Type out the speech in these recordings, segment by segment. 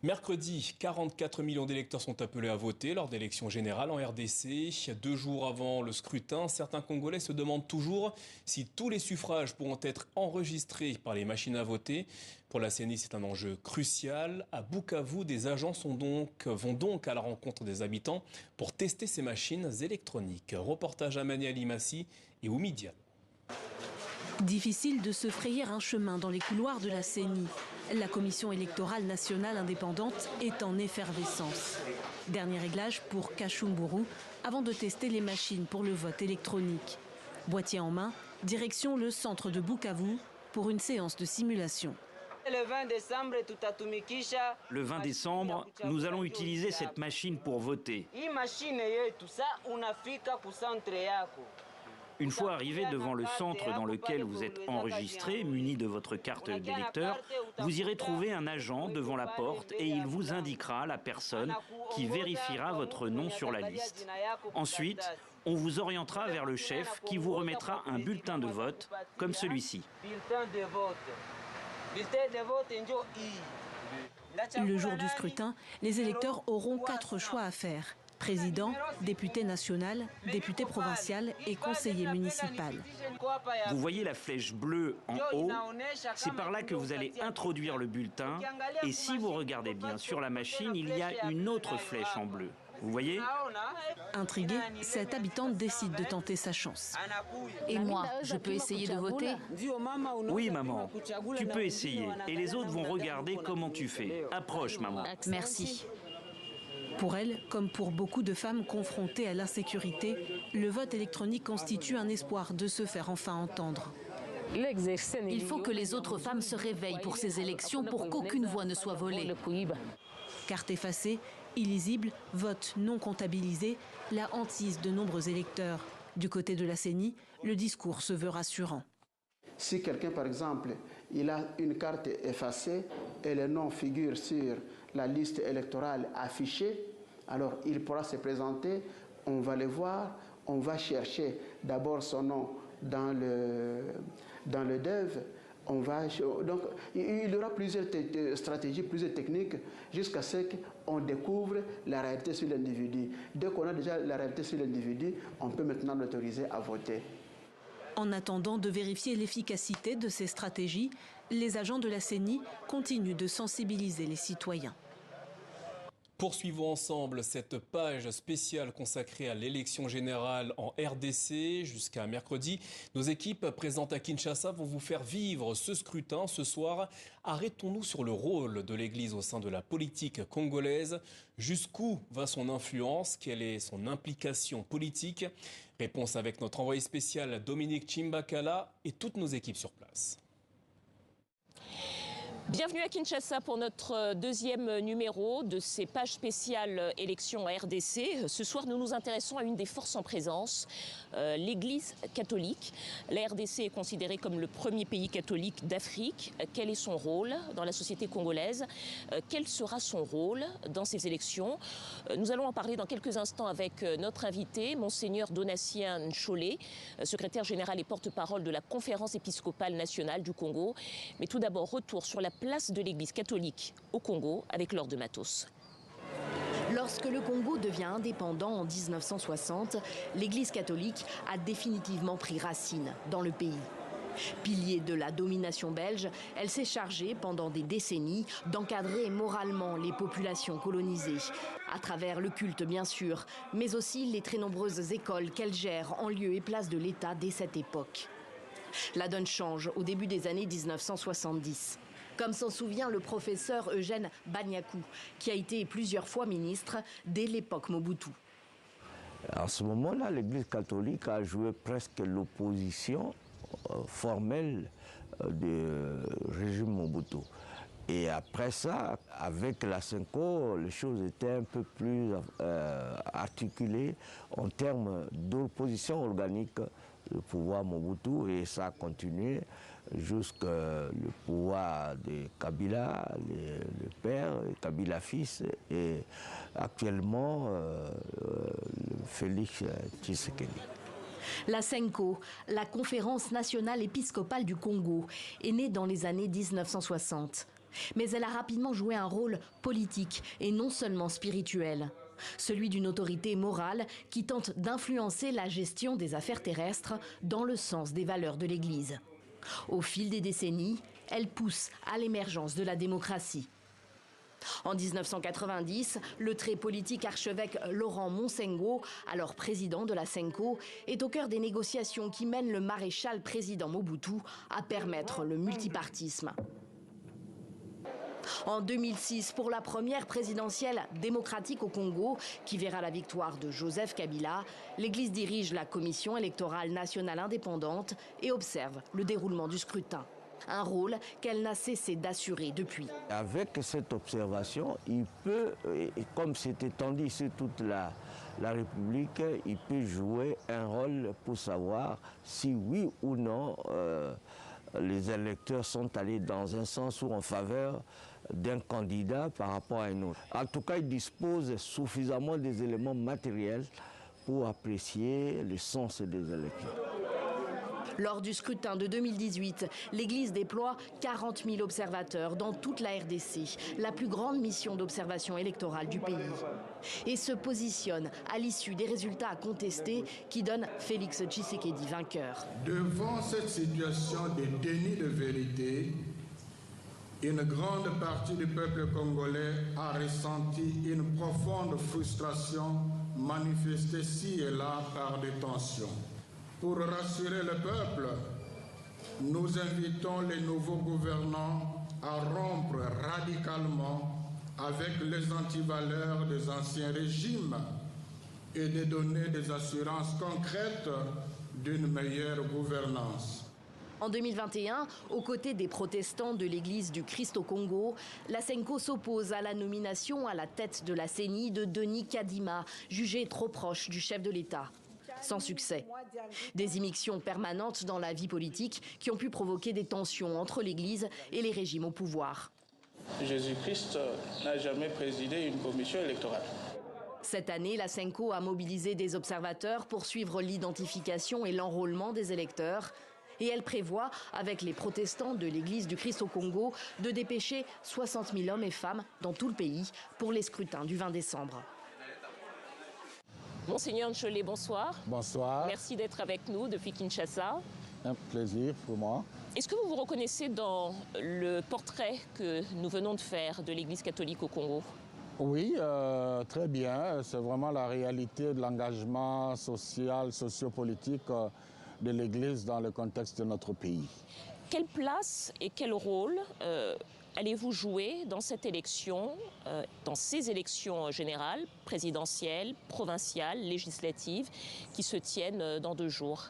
Mercredi, 44 millions d'électeurs sont appelés à voter lors d'élections générales en RDC. 2 jours avant le scrutin, certains Congolais se demandent toujours si tous les suffrages pourront être enregistrés par les machines à voter. Pour la CENI, c'est un enjeu crucial. À Bukavu, des agents vont donc à la rencontre des habitants pour tester ces machines électroniques. Reportage à Mani Alimassi et Oumidia. Difficile de se frayer un chemin dans les couloirs de la CENI. La Commission électorale nationale indépendante est en effervescence. Dernier réglage pour Kashumburu avant de tester les machines pour le vote électronique. Boîtier en main, direction le centre de Bukavu pour une séance de simulation. Le 20 décembre, nous allons utiliser cette machine pour voter. Une fois arrivé devant le centre dans lequel vous êtes enregistré, muni de votre carte d'électeur, vous irez trouver un agent devant la porte et il vous indiquera la personne qui vérifiera votre nom sur la liste. Ensuite, on vous orientera vers le chef qui vous remettra un bulletin de vote comme celui-ci. Le jour du scrutin, les électeurs auront 4 choix à faire. Président, député national, député provincial et conseiller municipal. Vous voyez la flèche bleue en haut, c'est par là que vous allez introduire le bulletin et si vous regardez bien sur la machine, il y a une autre flèche en bleu. Vous voyez? Intriguée, cette habitante décide de tenter sa chance. Et moi, je peux essayer de voter? Oui, maman, tu peux essayer et les autres vont regarder comment tu fais. Approche, maman. Merci. Pour elle, comme pour beaucoup de femmes confrontées à l'insécurité, le vote électronique constitue un espoir de se faire enfin entendre. Il faut que les autres femmes se réveillent pour ces élections pour qu'aucune voix ne soit volée. Carte effacée, illisible, vote non comptabilisé, la hantise de nombreux électeurs. Du côté de la CENI, le discours se veut rassurant. Si quelqu'un, par exemple, il a une carte effacée et le nom figure sur la liste électorale affichée, alors il pourra se présenter, on va le voir, on va chercher d'abord son nom dans le DEV, donc il y aura plusieurs stratégies, plusieurs techniques jusqu'à ce qu'on découvre la réalité sur l'individu. Dès qu'on a déjà la réalité sur l'individu, on peut maintenant l'autoriser à voter. En attendant de vérifier l'efficacité de ces stratégies, les agents de la CENI continuent de sensibiliser les citoyens. Poursuivons ensemble cette page spéciale consacrée à l'élection générale en RDC jusqu'à mercredi. Nos équipes présentes à Kinshasa vont vous faire vivre ce scrutin. Ce soir, arrêtons-nous sur le rôle de l'Église au sein de la politique congolaise. Jusqu'où va son influence? Quelle est son implication politique? Réponse avec notre envoyé spécial Dominique Chimbakala et toutes nos équipes sur place. Bienvenue à Kinshasa pour notre deuxième numéro de ces pages spéciales élections à RDC. Ce soir, nous nous intéressons à une des forces en présence, l'Église catholique. La RDC est considérée comme le premier pays catholique d'Afrique. Quel est son rôle dans la société congolaise? Quel sera son rôle dans ces élections? Nous allons en parler dans quelques instants avec notre invité, Monseigneur Donatien Ncholé, secrétaire général et porte-parole de la Conférence épiscopale nationale du Congo. Mais tout d'abord, retour sur la place de l'Église catholique au Congo avec Laure de Matos. Lorsque le Congo devient indépendant en 1960, l'Église catholique a définitivement pris racine dans le pays. Pilier de la domination belge, elle s'est chargée pendant des décennies d'encadrer moralement les populations colonisées, à travers le culte bien sûr, mais aussi les très nombreuses écoles qu'elle gère en lieu et place de l'État dès cette époque. La donne change au début des années 1970. Comme s'en souvient le professeur Eugène Banyakou, qui a été plusieurs fois ministre dès l'époque Mobutu. En ce moment-là, l'Église catholique a joué presque l'opposition formelle du régime Mobutu. Et après ça, avec la Senko, les choses étaient un peu plus articulées en termes d'opposition organique au pouvoir Mobutu, et ça a continué jusqu'au pouvoir de Kabila, le père, Kabila fils, et actuellement Félix Tshisekedi. La Senko, la Conférence nationale épiscopale du Congo, est née dans les années 1960. Mais elle a rapidement joué un rôle politique et non seulement spirituel. Celui d'une autorité morale qui tente d'influencer la gestion des affaires terrestres dans le sens des valeurs de l'Église. Au fil des décennies, elle pousse à l'émergence de la démocratie. En 1990, le très politique archevêque Laurent Monsengo, alors président de la Senko, est au cœur des négociations qui mènent le maréchal président Mobutu à permettre le multipartisme. En 2006, pour la première présidentielle démocratique au Congo, qui verra la victoire de Joseph Kabila, l'Église dirige la Commission électorale nationale indépendante et observe le déroulement du scrutin. Un rôle qu'elle n'a cessé d'assurer depuis. Avec cette observation, il peut, comme c'est étendu sur toute la République, il peut jouer un rôle pour savoir si oui ou non les électeurs sont allés dans un sens ou en faveur d'un candidat par rapport à un autre. En tout cas, il dispose suffisamment des éléments matériels pour apprécier le sens des élections. Lors du scrutin de 2018, l'Église déploie 40 000 observateurs dans toute la RDC, la plus grande mission d'observation électorale du pays. Et se positionne à l'issue des résultats à contester qui donnent Félix Tshisekedi vainqueur. Devant cette situation de déni de vérité, une grande partie du peuple congolais a ressenti une profonde frustration manifestée ci et là par des tensions. Pour rassurer le peuple, nous invitons les nouveaux gouvernants à rompre radicalement avec les antivaleurs des anciens régimes et de donner des assurances concrètes d'une meilleure gouvernance. En 2021, aux côtés des protestants de l'Église du Christ au Congo, la Senko s'oppose à la nomination à la tête de la CENI de Denis Kadima, jugé trop proche du chef de l'État. Sans succès. Des immixtions permanentes dans la vie politique qui ont pu provoquer des tensions entre l'Église et les régimes au pouvoir. Jésus-Christ n'a jamais présidé une commission électorale. Cette année, la Senko a mobilisé des observateurs pour suivre l'identification et l'enrôlement des électeurs. Et elle prévoit, avec les protestants de l'Église du Christ au Congo, de dépêcher 60 000 hommes et femmes dans tout le pays pour les scrutins du 20 décembre. Monseigneur Ncholet, bonsoir. Bonsoir. Merci d'être avec nous depuis Kinshasa. Un plaisir pour moi. Est-ce que vous vous reconnaissez dans le portrait que nous venons de faire de l'Église catholique au Congo? Oui, très bien. C'est vraiment la réalité de l'engagement social, sociopolitique de l'Église dans le contexte de notre pays. Quelle place et quel rôle allez-vous jouer dans cette élection, dans ces élections générales, présidentielles, provinciales, législatives, qui se tiennent dans 2 jours?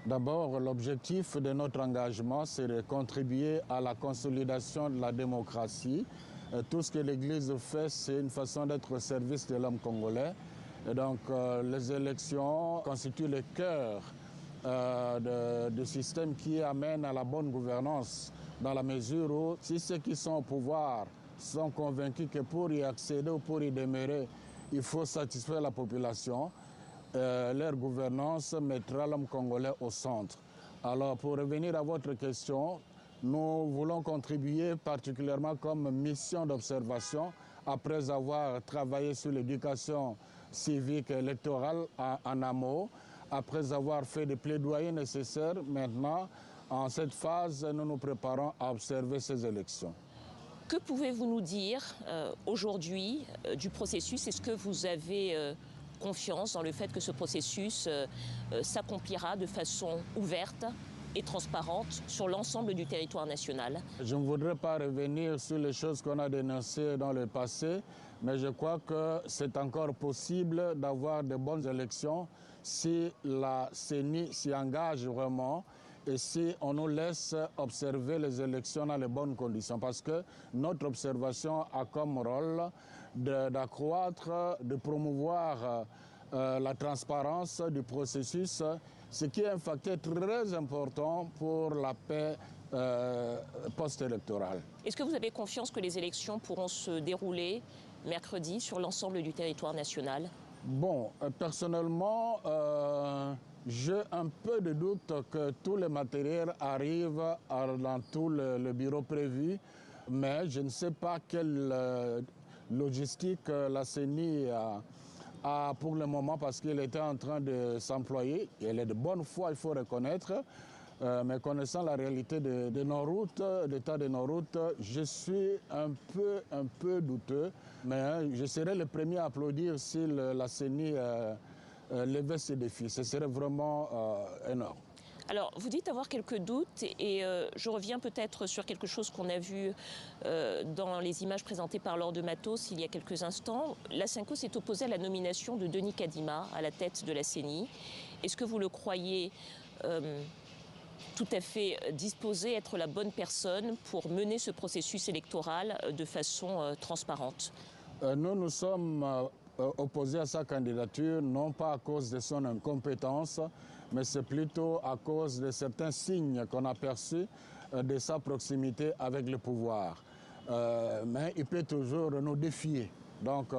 D'abord, l'objectif de notre engagement, c'est de contribuer à la consolidation de la démocratie. Tout ce que l'Église fait, c'est une façon d'être au service de l'homme congolais. Et donc, les élections constituent le cœur du système qui amène à la bonne gouvernance, dans la mesure où si ceux qui sont au pouvoir sont convaincus que pour y accéder ou pour y demeurer, il faut satisfaire la population, leur gouvernance mettra l'homme congolais au centre. Alors, pour revenir à votre question, nous voulons contribuer particulièrement comme mission d'observation après avoir travaillé sur l'éducation civique et électorale en amont, après avoir fait des plaidoyers nécessaires. Maintenant, en cette phase, nous nous préparons à observer ces élections. Que pouvez-vous nous dire aujourd'hui du processus? Est-ce que vous avez confiance dans le fait que ce processus s'accomplira de façon ouverte et transparente sur l'ensemble du territoire national? Je ne voudrais pas revenir sur les choses qu'on a dénoncées dans le passé, mais je crois que c'est encore possible d'avoir de bonnes élections si la CENI s'y engage vraiment et si on nous laisse observer les élections dans les bonnes conditions. Parce que notre observation a comme rôle d'accroître, de promouvoir la transparence du processus, ce qui est un facteur très important pour la paix post-électorale. Est-ce que vous avez confiance que les élections pourront se dérouler mercredi sur l'ensemble du territoire national? Bon, personnellement, j'ai un peu de doute que tout le matériel arrive dans tout le bureau prévu. Mais je ne sais pas quelle logistique la CENI a pour le moment, parce qu'il était en train de s'employer. Elle est de bonne foi, il faut reconnaître. Mais connaissant la réalité de nos routes, l'état de nos routes, je suis un peu douteux. Mais je serais le premier à applaudir si la CENI levait ces défis. Ce serait vraiment énorme. Alors, vous dites avoir quelques doutes et je reviens peut-être sur quelque chose qu'on a vu dans les images présentées par Laure de Matos il y a quelques instants. La Cinco s'est opposée à la nomination de Denis Kadima à la tête de la CENI. Est-ce que vous le croyez tout à fait disposé à être la bonne personne pour mener ce processus électoral de façon transparente? Nous sommes opposés à sa candidature, non pas à cause de son incompétence, mais c'est plutôt à cause de certains signes qu'on a perçus de sa proximité avec le pouvoir. Mais il peut toujours nous défier. Donc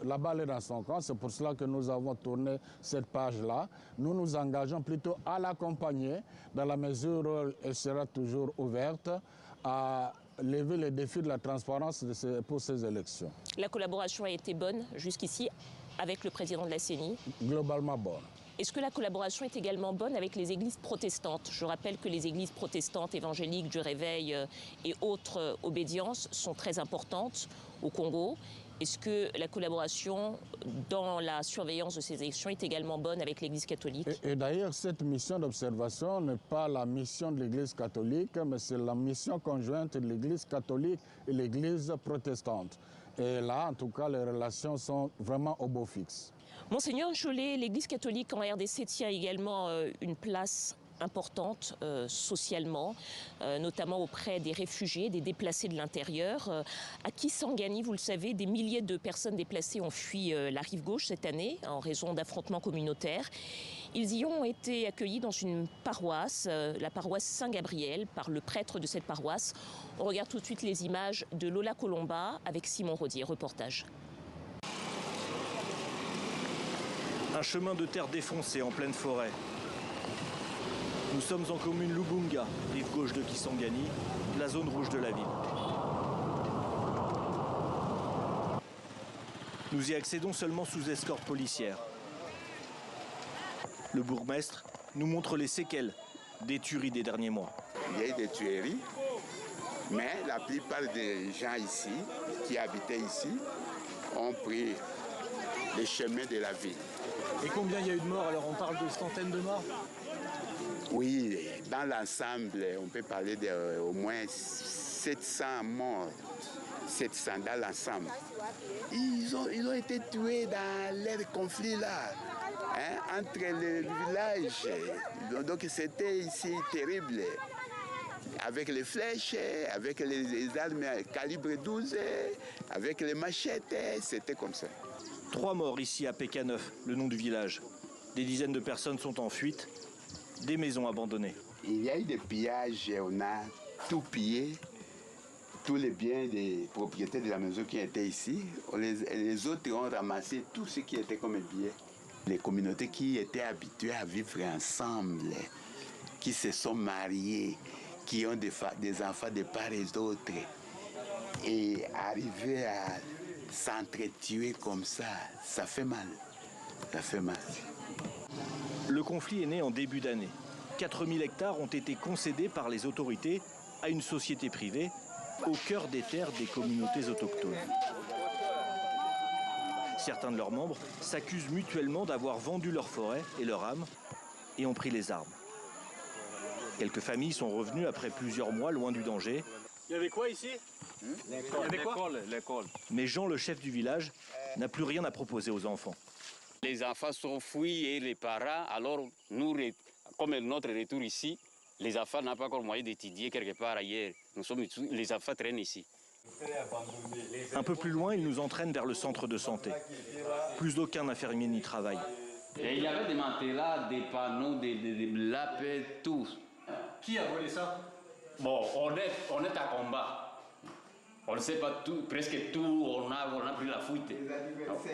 la balle est dans son camp, c'est pour cela que nous avons tourné cette page-là. Nous nous engageons plutôt à l'accompagner dans la mesure où elle sera toujours ouverte à lever les défis de la transparence pour ces élections. La collaboration a été bonne jusqu'ici avec le président de la CENI? Globalement bonne. Est-ce que la collaboration est également bonne avec les églises protestantes? Je rappelle que les églises protestantes évangéliques du Réveil et autres obédiences sont très importantes au Congo. Est-ce que la collaboration dans la surveillance de ces élections est également bonne avec l'Église catholique? Et d'ailleurs, cette mission d'observation n'est pas la mission de l'Église catholique, mais c'est la mission conjointe de l'Église catholique et l'Église protestante. Et là, en tout cas, les relations sont vraiment au beau fixe. Monseigneur Ncholet, l'Église catholique en RDC tient également une place importante socialement, notamment auprès des réfugiés, des déplacés de l'intérieur. À Kisangani, vous le savez, des milliers de personnes déplacées ont fui la rive gauche cette année en raison d'affrontements communautaires. Ils y ont été accueillis dans une paroisse, la paroisse Saint-Gabriel, par le prêtre de cette paroisse. On regarde tout de suite les images de Lola Colomba avec Simon Rodier. Reportage. Un chemin de terre défoncé en pleine forêt. Nous sommes en commune Lubunga, rive gauche de Kisangani, la zone rouge de la ville. Nous y accédons seulement sous escorte policière. Le bourgmestre nous montre les séquelles des tueries des derniers mois. Il y a eu des tueries, mais la plupart des gens ici, qui habitaient ici, ont pris les chemins de la ville. Et combien il y a eu de morts? Alors on parle de centaines de morts? Oui, dans l'ensemble, on peut parler d'au moins 700 morts. 700 dans l'ensemble. Ils ont été tués dans les conflits là, hein, entre les villages. Donc c'était ici terrible. Avec les flèches, avec les armes calibre 12, avec les machettes, c'était comme ça. 3 morts ici à Pécaneuf, le nom du village. Des dizaines de personnes sont en fuite, des maisons abandonnées. Il y a eu des pillages, on a tout pillé, tous les biens des propriétaires de la maison qui étaient ici. Les autres ont ramassé tout ce qui était comme billets. Les communautés qui étaient habituées à vivre ensemble, qui se sont mariées, qui ont des enfants de part et d'autre, et arriver à s'entretuer comme ça fait mal. Ça fait mal. Le conflit est né en début d'année. 4000 hectares ont été concédés par les autorités à une société privée au cœur des terres des communautés autochtones. Certains de leurs membres s'accusent mutuellement d'avoir vendu leur forêt et leur âme et ont pris les armes. Quelques familles sont revenues après plusieurs mois loin du danger. Il y avait quoi ici? L'école. Mais Jean, le chef du village, n'a plus rien à proposer aux enfants. Les enfants sont fuis et les parents, alors nous, comme notre retour ici, les enfants n'ont pas encore moyen d'étudier quelque part ailleurs. Les enfants traînent ici. Un peu plus loin, ils nous entraînent vers le centre de santé. Plus aucun infirmier n'y travaille. Et il y avait des matelas, des panneaux, des lampes, tout. Qui a volé ça? Bon, on est à combat. On ne sait pas tout, presque tout, on a pris la fuite.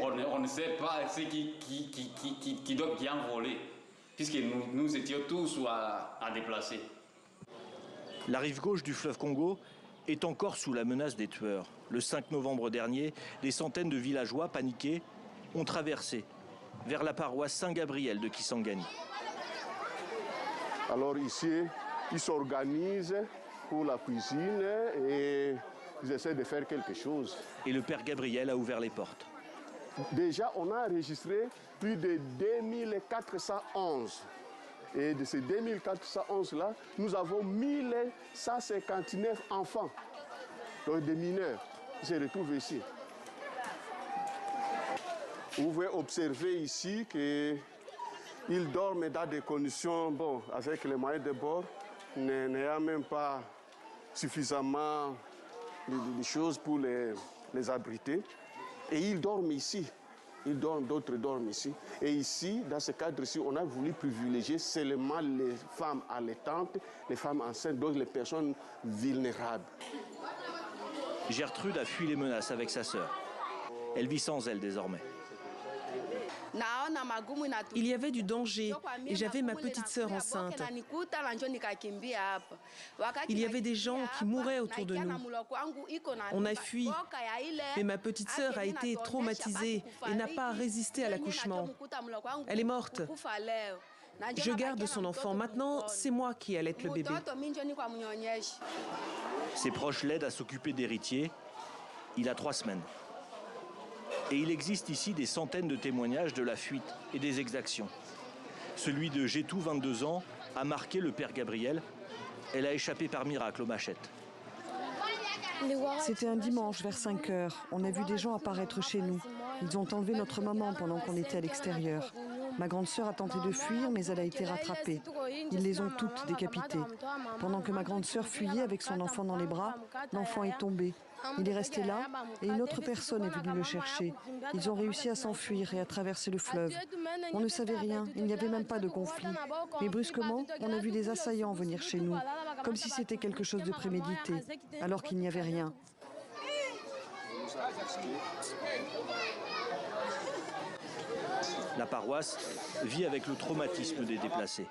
On ne sait pas ce qui a volé, puisque nous étions tous à déplacer. La rive gauche du fleuve Congo est encore sous la menace des tueurs. Le 5 novembre dernier, des centaines de villageois paniqués ont traversé vers la paroisse Saint-Gabriel de Kisangani. Alors ici, ils s'organisent pour la cuisine et ils essaient de faire quelque chose. Et le père Gabriel a ouvert les portes. Déjà, on a enregistré plus de 2411. Et de ces 2411-là, nous avons 1159 enfants, donc des mineurs, qui se retrouvent ici. Vous pouvez observer ici qu'ils dorment dans des conditions, bon, avec les moyens de bord, n'ayant même pas suffisamment de choses pour les abriter. Et ils dorment ici. Ils dorment, d'autres dorment ici. Et ici, dans ce cadre-ci, on a voulu privilégier seulement les femmes allaitantes, les femmes enceintes, donc les personnes vulnérables. Gertrude a fui les menaces avec sa sœur. Elle vit sans elle désormais. Il y avait du danger et j'avais ma petite sœur enceinte. Il y avait des gens qui mouraient autour de nous. On a fui, mais ma petite sœur a été traumatisée et n'a pas résisté à l'accouchement. Elle est morte. Je garde son enfant. Maintenant, c'est moi qui allaite le bébé. Ses proches l'aident à s'occuper d'héritiers. Il a 3 semaines. Et il existe ici des centaines de témoignages de la fuite et des exactions. Celui de Gétou, 22 ans, a marqué le père Gabriel. Elle a échappé par miracle aux machettes. C'était un dimanche vers 5 heures. On a vu des gens apparaître chez nous. Ils ont enlevé notre maman pendant qu'on était à l'extérieur. Ma grande sœur a tenté de fuir, mais elle a été rattrapée. Ils les ont toutes décapitées. Pendant que ma grande sœur fuyait avec son enfant dans les bras, l'enfant est tombé. Il est resté là et une autre personne est venue le chercher. Ils ont réussi à s'enfuir et à traverser le fleuve. On ne savait rien, il n'y avait même pas de conflit. Mais brusquement, on a vu des assaillants venir chez nous, comme si c'était quelque chose de prémédité, alors qu'il n'y avait rien. La paroisse vit avec le traumatisme des déplacés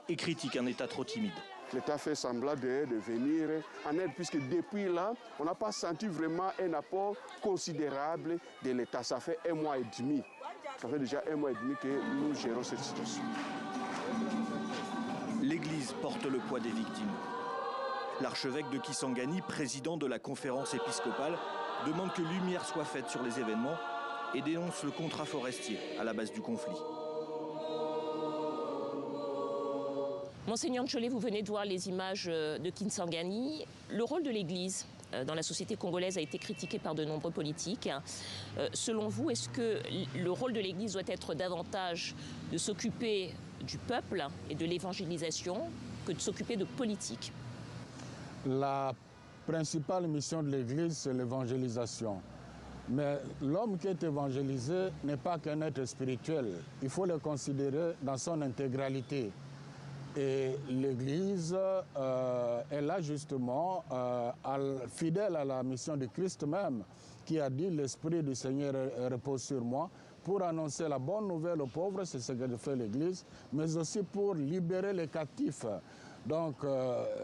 et critique un État trop timide. L'État fait semblant de venir en aide, puisque depuis là, on n'a pas senti vraiment un apport considérable de l'État. Ça fait 1 mois et demi. Ça fait déjà 1 mois et demi que nous gérons cette situation. L'Église porte le poids des victimes. L'archevêque de Kisangani, président de la conférence épiscopale, demande que lumière soit faite sur les événements et dénonce le contrat forestier à la base du conflit. Monseigneur Ncholet, vous venez de voir les images de Kisangani. Le rôle de l'Église dans la société congolaise a été critiqué par de nombreux politiques. Selon vous, est-ce que le rôle de l'Église doit être davantage de s'occuper du peuple et de l'évangélisation que de s'occuper de politique? La principale mission de l'Église, c'est l'évangélisation. Mais l'homme qui est évangélisé n'est pas qu'un être spirituel. Il faut le considérer dans son intégralité. Et l'Église est là justement, fidèle à la mission de Christ même, qui a dit « L'Esprit du Seigneur repose sur moi », pour annoncer la bonne nouvelle aux pauvres, c'est ce que fait l'Église, mais aussi pour libérer les captifs. Donc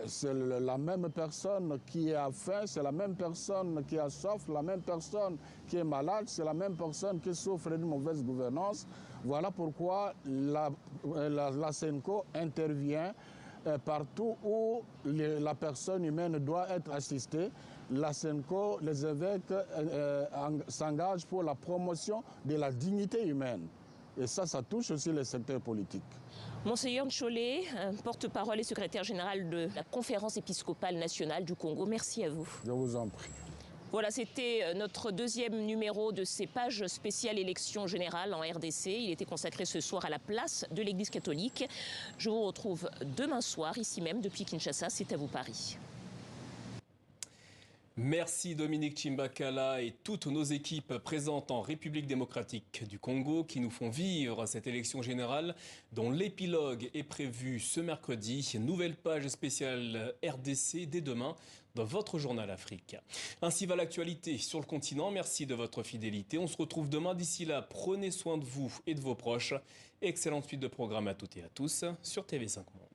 c'est la même personne qui a faim, c'est la même personne qui a soif, la même personne qui est malade, c'est la même personne qui souffre d'une mauvaise gouvernance. Voilà pourquoi la SENCO intervient partout où la personne humaine doit être assistée. La SENCO, les évêques s'engagent pour la promotion de la dignité humaine. Et ça touche aussi le secteur politique. Monseigneur Ncholet, porte-parole et secrétaire général de la Conférence épiscopale nationale du Congo, merci à vous. Je vous en prie. Voilà, c'était notre 2e numéro de ces pages spéciales élections générales en RDC. Il était consacré ce soir à la place de l'Église catholique. Je vous retrouve demain soir, ici même, depuis Kinshasa. C'est à vous Paris. Merci Dominique Chimbakala et toutes nos équipes présentes en République démocratique du Congo qui nous font vivre cette élection générale dont l'épilogue est prévu ce mercredi. Nouvelle page spéciale RDC dès demain dans votre journal Afrique. Ainsi va l'actualité sur le continent. Merci de votre fidélité. On se retrouve demain. D'ici là, prenez soin de vous et de vos proches. Excellente suite de programme à toutes et à tous sur TV5 Monde.